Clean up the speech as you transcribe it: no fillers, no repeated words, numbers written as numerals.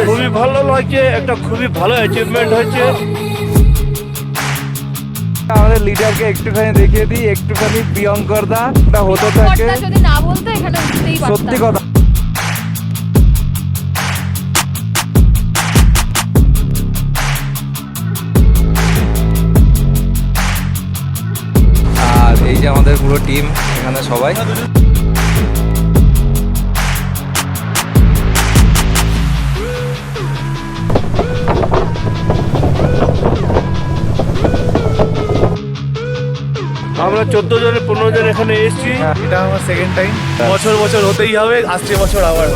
খুবই ভালো লাগছে, একটা খুবই ভালো অ্যাচিভমেন্ট হয়েছে। আমাদের লিডারকে একটুখানি দেখিয়ে দিই, একটুখানি প্রিয়ঙ্কর দা হতে থাকে। যদি না বলতো এখানে উঠতেই পারতাম। সত্যি কথা। আর এই যে আমাদের পুরো টিম এখানে সবাই। আমরা 14 জন 15 জন এখানে এসেছি। এটা আমার সেকেন্ড টাইম। বছর বছর হতেই হবে, আসছে বছর আবার।